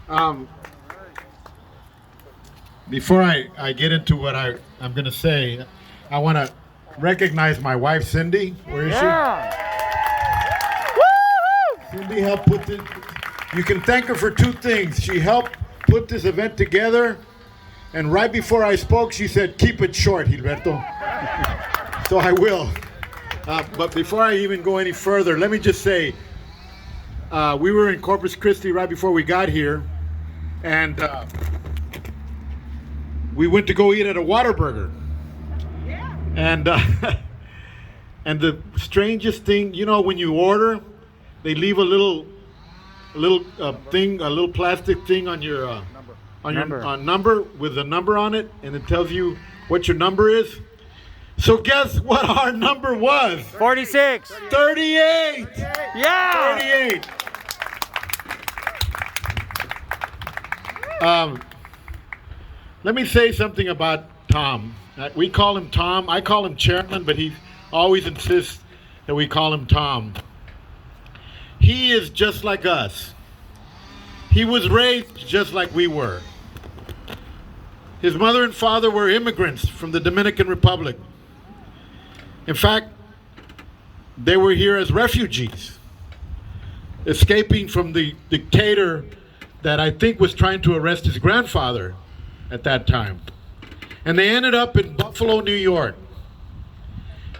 Um, Before I get into what I'm going to say, I want to recognize my wife, Cindy. Where is she? Cindy helped put this. You can thank her for two things. She helped put this event together, and right before I spoke, she said, "Keep it short, Gilberto." So I will. But before I even go any further, let me just say, we were in Corpus Christi right before we got here, and we went to go eat at a Whataburger. And and the strangest thing, you know, when you order, they leave a little thing, a little plastic thing on your number with a number on it, and it tells you what your number is. So guess what our number was? 46. 38. Yeah. 38. Let me say something about Tom. We call him Tom. I call him Chairman, but he always insists that we call him Tom. He is just like us. He was raised just like we were. His mother and father were immigrants from the Dominican Republic. In fact, they were here as refugees, escaping from the dictator that I think was trying to arrest his grandfather at that time. And they ended up in Buffalo, New York.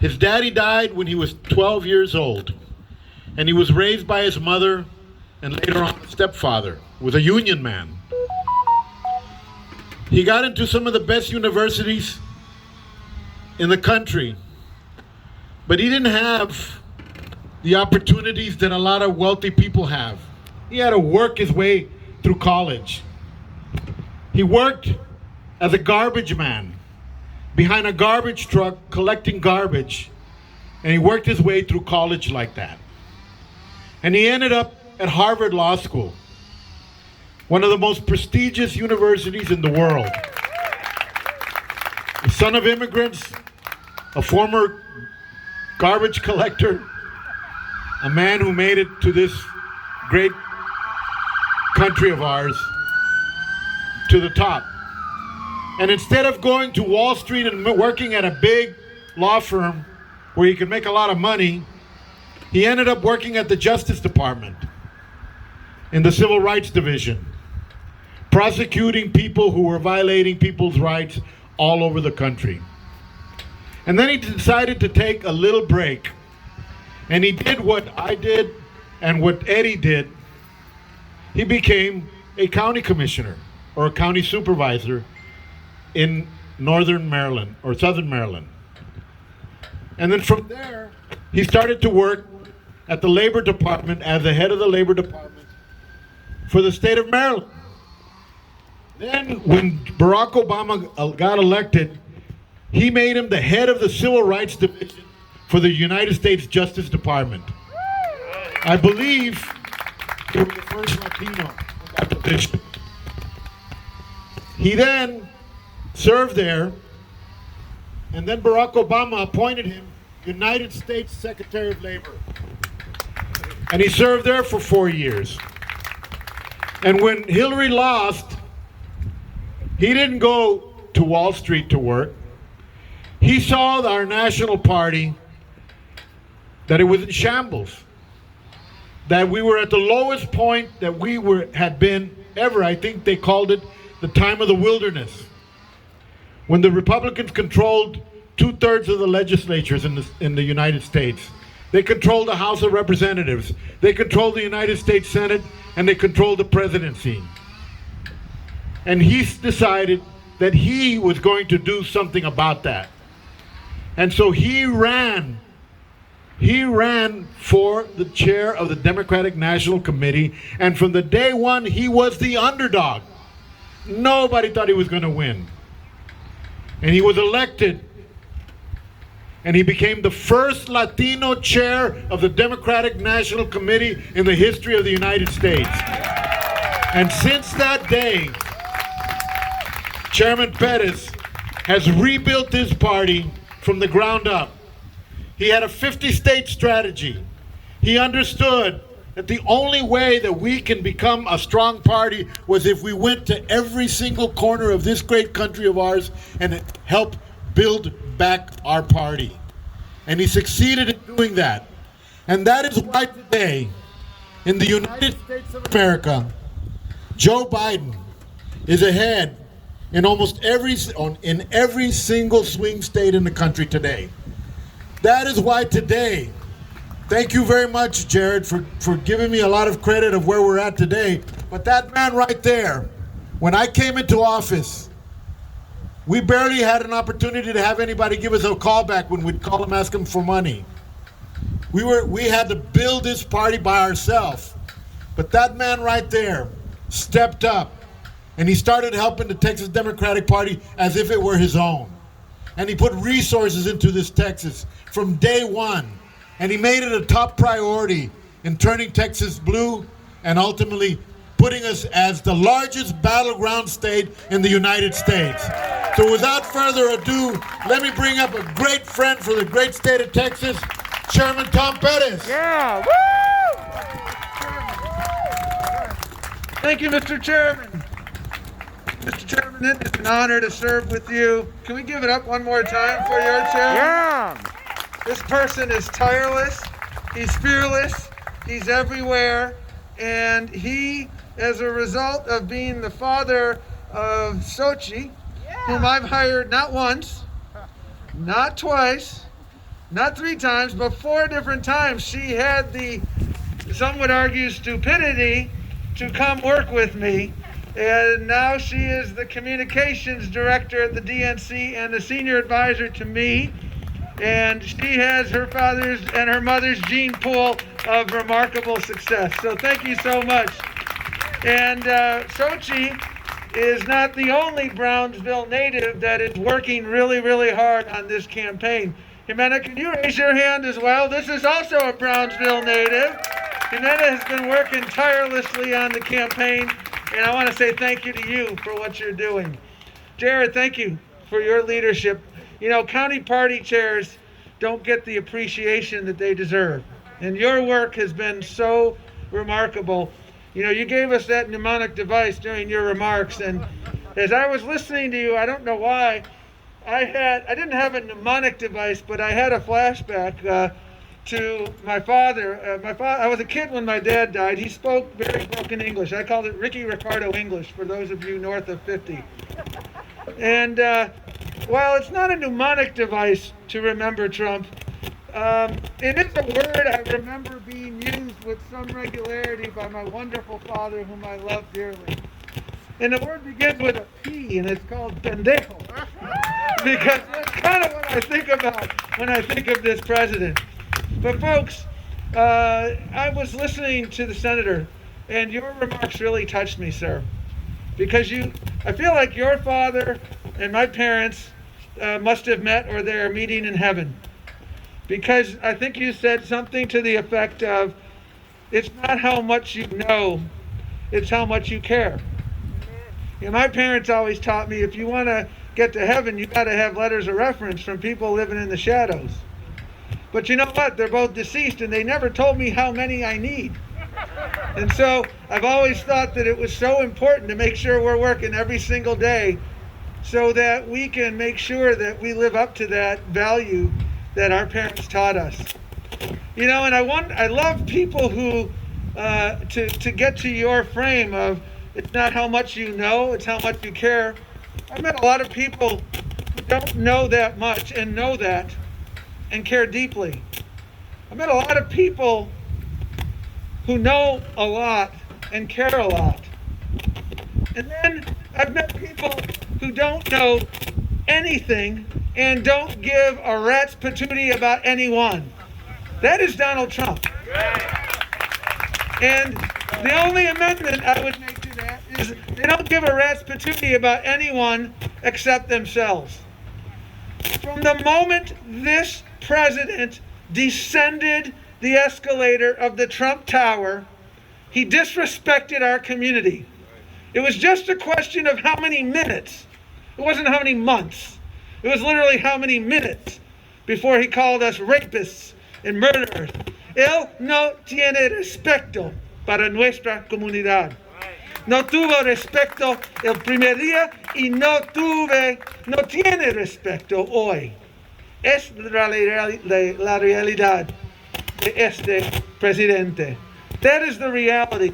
His daddy died when he was 12 years old, and he was raised by his mother and later on his stepfather, who was a union man. He got into some of the best universities in the country, but he didn't have the opportunities that a lot of wealthy people have. He had to work his way through college. He worked as a garbage man behind a garbage truck collecting garbage, and he worked his way through college like that. And he ended up at Harvard Law School, one of the most prestigious universities in the world. The son of immigrants, a former garbage collector, a man who made it to this great country of ours to the top. And instead of going to Wall Street and working at a big law firm where he could make a lot of money, he ended up working at the Justice Department in the Civil Rights Division, prosecuting people who were violating people's rights all over the country. And then he decided to take a little break. And he did what I did and what Eddie did. He became a county commissioner or a county supervisor in northern Maryland or southern Maryland. And then from there, he started to work at the Labor Department as the head of the Labor Department for the state of Maryland. Then when Barack Obama got elected, he made him the head of the Civil Rights Division for the United States Justice Department. I believe he was the first Latino in that position. He then served there, and then Barack Obama appointed him United States Secretary of Labor. And he served there for 4 years. And when Hillary lost, he didn't go to Wall Street to work. He saw our national party, that it was in shambles, that we were at the lowest point that we had been ever. I think they called it the time of the wilderness, when the Republicans controlled 2/3 of the legislatures in the United States. They controlled the House of Representatives, they controlled the United States Senate, and they controlled the presidency. And he decided that he was going to do something about that. And so he ran for the chair of the Democratic National Committee, and from the day one, he was the underdog. Nobody thought he was going to win. And he was elected, and he became the first Latino chair of the Democratic National Committee in the history of the United States. And since that day, Chairman Perez has rebuilt his party from the ground up. He had a 50-state strategy. He understood that the only way that we can become a strong party was if we went to every single corner of this great country of ours and helped build back our party. And he succeeded in doing that. And that is why today, in the United States of America, Joe Biden is ahead in almost every single swing state in the country today. That is why today, thank you very much, Jared, for giving me a lot of credit of where we're at today. But that man right there, when I came into office, we barely had an opportunity to have anybody give us a call back when we'd call them, ask them for money. We had to build this party by ourselves. But that man right there stepped up, and he started helping the Texas Democratic Party as if it were his own. And he put resources into this Texas from day one. And he made it a top priority in turning Texas blue and ultimately putting us as the largest battleground state in the United States. So without further ado, let me bring up a great friend for the great state of Texas, Chairman Tom Perez. Yeah. Woo! Thank you, Mr. Chairman. Mr. Chairman, it is an honor to serve with you. Can we give it up one more time for your chairman? Yeah. This person is tireless, he's fearless, he's everywhere, and he, as a result of being the father of Sochi, whom I've hired not once, not twice, not 3 times, but 4 different times, she had the, some would argue, stupidity to come work with me. And now she is the communications director at the DNC and the senior advisor to me. And she has her father's and her mother's gene pool of remarkable success. So thank you so much. And Sochi is not the only Brownsville native that is working really, really hard on this campaign. Jimena, can you raise your hand as well? This is also a Brownsville native. Jimena has been working tirelessly on the campaign, and I want to say thank you to you for what you're doing. Jared, thank you for your leadership. You know, county party chairs don't get the appreciation that they deserve, and your work has been so remarkable. You know, you gave us that mnemonic device during your remarks, and as I was listening to you, I don't know why, I didn't have a mnemonic device, but I had a flashback to my father. I was a kid when my dad died. He spoke very broken English. I called it Ricky Ricardo English for those of you north of 50. And while it's not a mnemonic device to remember Trump, it is a word I remember being used with some regularity by my wonderful father, whom I love dearly. And the word begins with a P, and it's called pendejo. Because that's kind of what I think about when I think of this president. But folks, I was listening to the senator, and your remarks really touched me, sir. Because I feel like your father and my parents must have met, or they're meeting in heaven. Because I think you said something to the effect of, it's not how much you know, it's how much you care. You know, my parents always taught me, if you want to get to heaven, you got to have letters of reference from people living in the shadows. But you know what? They're both deceased, and they never told me how many I need. And so I've always thought that it was so important to make sure we're working every single day so that we can make sure that we live up to that value that our parents taught us. You know, and I love people who, to get to your frame of, it's not how much you know, it's how much you care. I've met a lot of people who don't know that much and know that and care deeply. I've met a lot of people who know a lot and care a lot. And then I've met people who don't know anything and don't give a rat's patootie about anyone. That is Donald Trump. And the only amendment I would make to that is they don't give a rat's patootie about anyone except themselves. From the moment this president descended the escalator of the Trump Tower, he disrespected our community. It was just a question of how many minutes. It wasn't how many months. It was literally how many minutes before he called us rapists and murderers Él no tiene respeto para nuestra comunidad. No tuvo respeto el primer día y no tiene respeto hoy. Es la realidad de este presidente. That is the reality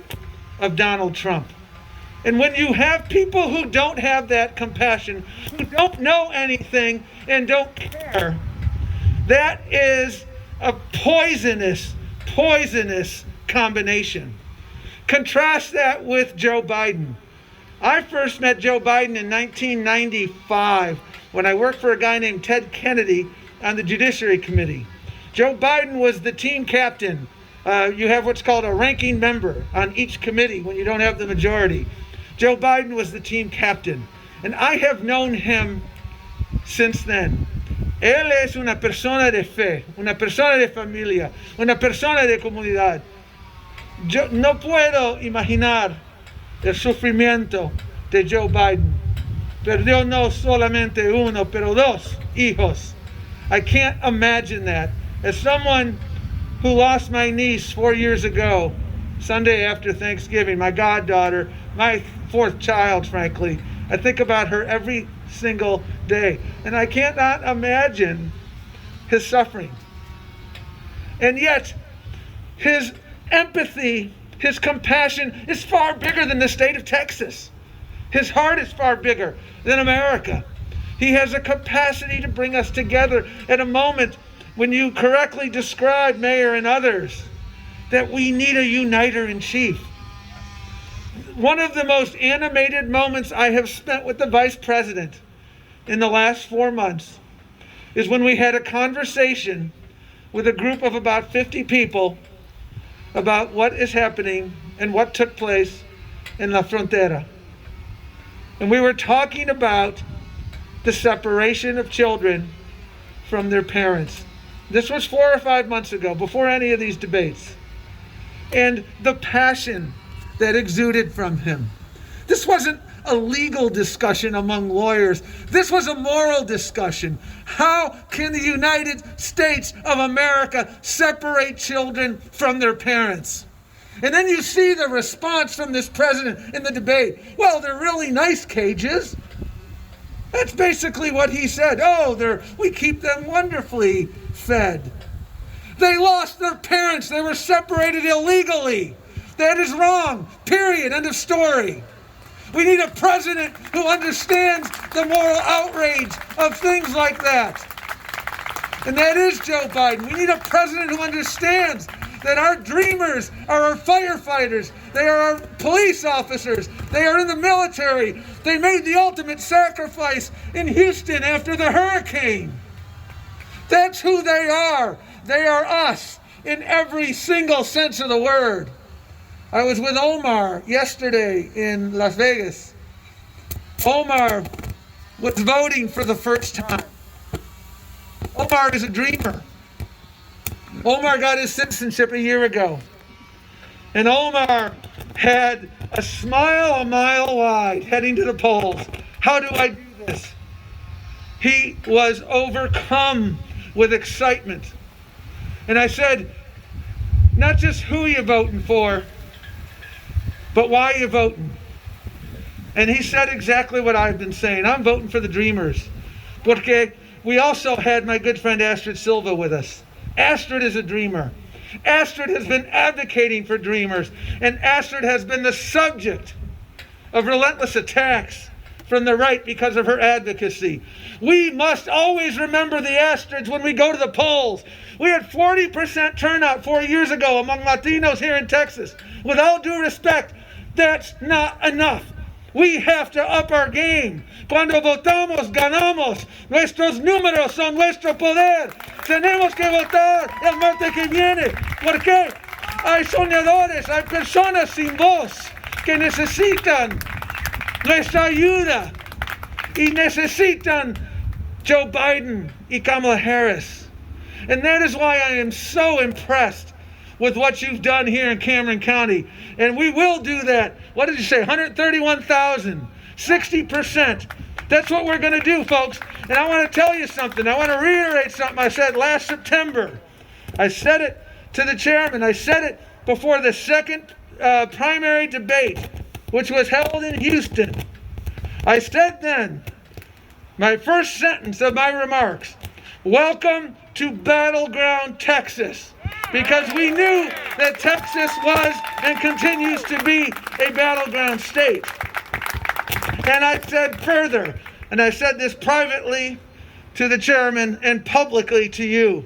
of Donald Trump. And when you have people who don't have that compassion, who don't know anything and don't care, that is a poisonous combination. Contrast that with Joe Biden. I first met Joe Biden in 1995 when I worked for a guy named Ted Kennedy on the Judiciary Committee. Joe Biden was the team captain. You have what's called a ranking member on each committee when you don't have the majority. Joe Biden was the team captain. And I have known him since then. Él es una persona de fe, una persona de familia, una persona de comunidad. Yo no puedo imaginar el sufrimiento de Joe Biden. Perdió no solamente uno, pero dos hijos. I can't imagine that. As someone who lost my niece 4 years ago, Sunday after Thanksgiving, my goddaughter, my fourth child, frankly, I think about her every single day. And I cannot imagine his suffering. And yet, his empathy, his compassion is far bigger than the state of Texas. His heart is far bigger than America. He has a capacity to bring us together at a moment when you correctly describe, Mayor and others, that we need a uniter-in-chief. One of the most animated moments I have spent with the Vice President in the last 4 months is when we had a conversation with a group of about 50 people about what is happening and what took place in La Frontera. And we were talking about the separation of children from their parents. This was 4 or 5 months ago, before any of these debates. And the passion that exuded from him. This wasn't a legal discussion among lawyers. This was a moral discussion. How can the United States of America separate children from their parents? And then you see the response from this president in the debate. Well, they're really nice cages. That's basically what he said. Oh, we keep them wonderfully fed. They lost their parents. They were separated illegally. That is wrong. Period. End of story. We need a president who understands the moral outrage of things like that. And that is Joe Biden. We need a president who understands that our dreamers are our firefighters. They are our police officers. They are in the military. They made the ultimate sacrifice in Houston after the hurricane. That's who they are. They are us in every single sense of the word. I was with Omar yesterday in Las Vegas. Omar was voting for the first time. Omar is a dreamer. Omar got his citizenship a year ago. And Omar had a smile a mile wide heading to the polls. How do I do this? He was overcome with excitement. And I said, not just who you voting for, but why are you voting? And he said exactly what I've been saying. I'm voting for the dreamers. Porque we also had my good friend Astrid Silva with us. Astrid is a dreamer. Astrid has been advocating for dreamers. And Astrid has been the subject of relentless attacks from the right because of her advocacy. We must always remember the Astrids when we go to the polls. We had 40% turnout 4 years ago among Latinos here in Texas. With all due respect, that's not enough. We have to up our game. Cuando votamos, ganamos. Nuestros números son nuestro poder. Tenemos que votar el martes que viene. ¿Por qué? Hay soñadores, hay personas sin voz que necesitan nuestra ayuda y necesitan Joe Biden y Kamala Harris. And that is why I am so impressed with what you've done here in Cameron County. And we will do that. What did you say? 131,000. 60%. That's what we're going to do, folks. And I want to tell you something. I want to reiterate something I said last September. I said it to the chairman. I said it before the second primary debate, which was held in Houston. I said then, my first sentence of my remarks, welcome to Battleground Texas, because we knew that Texas was and continues to be a battleground state. And I said further, and I said this privately to the chairman and publicly to you,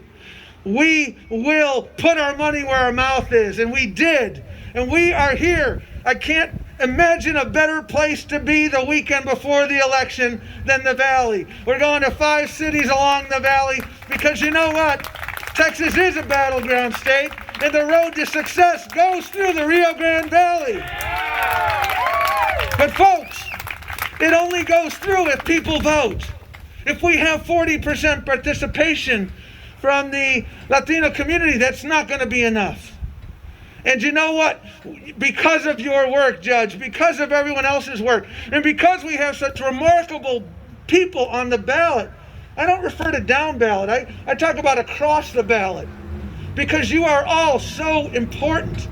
we will put our money where our mouth is, and we did. And we are here. I can't imagine a better place to be the weekend before the election than the Valley. We're going to 5 cities along the Valley because you know what? Texas is a battleground state, and the road to success goes through the Rio Grande Valley. But folks, it only goes through if people vote. If we have 40% participation from the Latino community, that's not going to be enough. And you know what? Because of your work, Judge, because of everyone else's work, and because we have such remarkable people on the ballot, I don't refer to down ballot. I talk about across the ballot. Because you are all so important.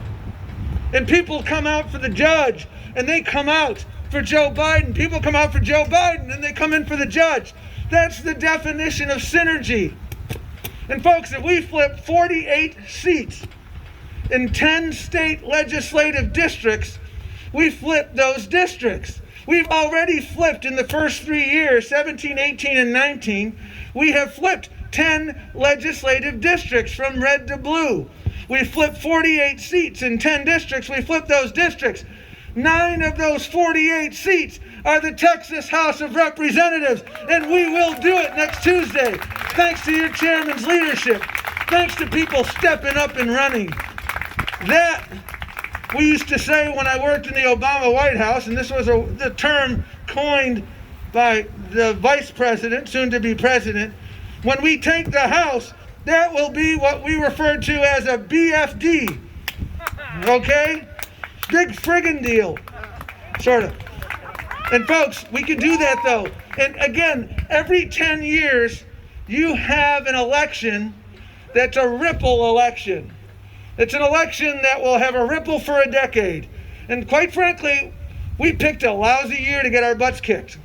And people come out for the judge, and they come out for Joe Biden. People come out for Joe Biden, and they come in for the judge. That's the definition of synergy. And folks, if we flip 48 seats in 10 state legislative districts, we flip those districts. We've already flipped in the first 3 years, 17, 18, and 19. We have flipped 10 legislative districts from red to blue. We flipped 48 seats in 10 districts. We flipped those districts. 9 of those 48 seats are the Texas House of Representatives, and we will do it next Tuesday. Thanks to your chairman's leadership. Thanks to people stepping up and running. That, we used to say when I worked in the Obama White House, and this was the term coined by the vice president, soon to be president, when we take the House, that will be what we refer to as a BFD. Okay? Big friggin' deal. Sort of. And folks, we can do that though. And again, every 10 years, you have an election that's a ripple election. It's an election that will have a ripple for a decade. And quite frankly, we picked a lousy year to get our butts kicked,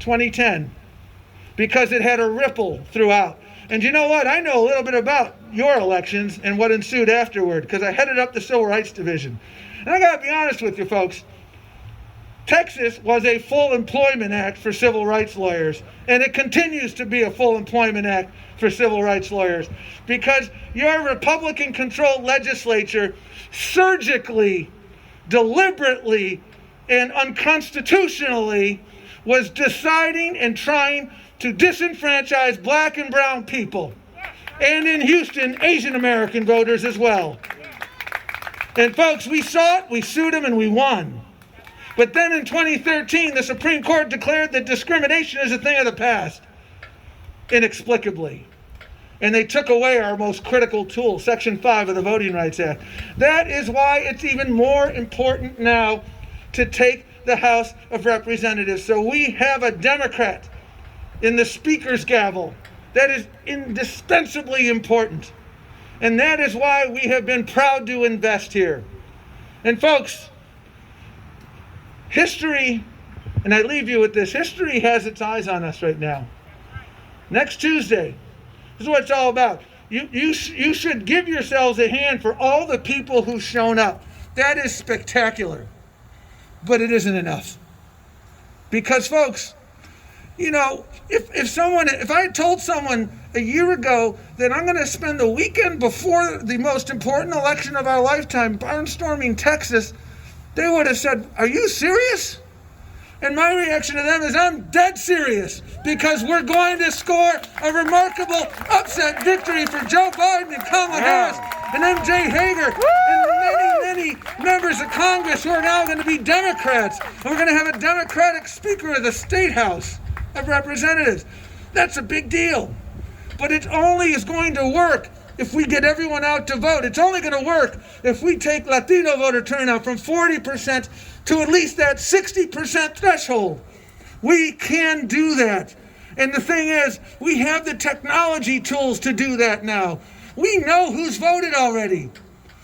2010, because it had a ripple throughout. And you know what? I know a little bit about your elections and what ensued afterward, because I headed up the Civil Rights Division. And I gotta be honest with you folks, Texas was a full employment act for civil rights lawyers, and it continues to be a full employment act for civil rights lawyers, because your Republican-controlled legislature surgically, deliberately, and unconstitutionally was deciding and trying to disenfranchise black and brown people, and in Houston, Asian American voters as well. And folks, we saw it, we sued them, and we won. But then in 2013, the Supreme Court declared that discrimination is a thing of the past, inexplicably. And they took away our most critical tool, Section 5 of the Voting Rights Act. That is why it's even more important now to take the House of Representatives. So we have a Democrat in the Speaker's gavel. That is indispensably important. And that is why we have been proud to invest here. And folks, history, and I leave you with this, history has its eyes on us right now. Next Tuesday, this is what it's all about. You should give yourselves a hand for all the people who've shown up. That is spectacular. But it isn't enough. Because folks, you know, if I had told someone a year ago that I'm going to spend the weekend before the most important election of our lifetime barnstorming Texas, they would have said, "Are you serious?" And my reaction to them is, I'm dead serious, because we're going to score a remarkable upset victory for Joe Biden and Kamala Harris and MJ Hager and many members of Congress who are now going to be Democrats. And we're going to have a Democratic Speaker of the State House of Representatives. That's a big deal. But it only is going to work if we get everyone out to vote. It's only going to work if we take Latino voter turnout from 40% to at least that 60% threshold. We can do that. And the thing is, we have the technology tools to do that now. We know who's voted already.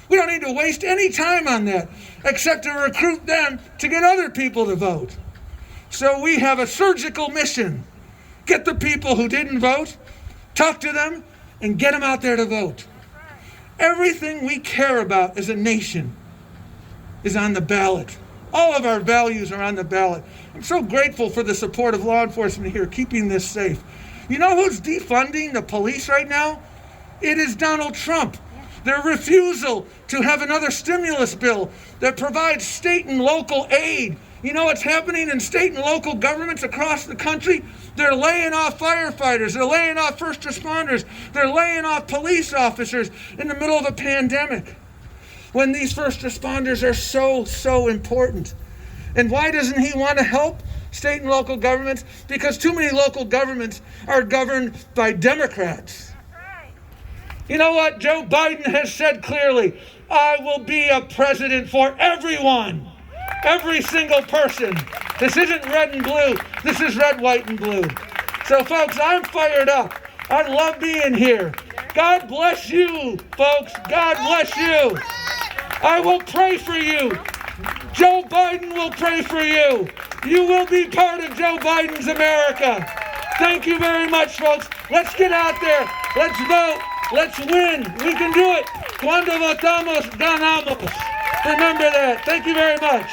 We don't need to waste any time on that, except to recruit them to get other people to vote. So we have a surgical mission. Get the people who didn't vote, talk to them, and get them out there to vote. Everything we care about as a nation is on the ballot. All of our values are on the ballot. I'm so grateful for the support of law enforcement here, keeping this safe. You know who's defunding the police right now? It is Donald Trump. Their refusal to have another stimulus bill that provides state and local aid. You know what's happening in state and local governments across the country? They're laying off firefighters. They're laying off first responders. They're laying off police officers in the middle of a pandemic, when these first responders are so important. And why doesn't he want to help state and local governments? Because too many local governments are governed by Democrats. You know what? Joe Biden has said clearly, I will be a president for everyone. Every single person. This isn't red and blue. This is red, white, and blue. So folks, I'm fired up. I love being here. God bless you, folks. God bless you. I will pray for you. Joe Biden will pray for you. You will be part of Joe Biden's America. Thank you very much, folks. Let's get out there. Let's vote. Let's win. We can do it. Cuando votamos, ganamos. Remember that. Thank you very much.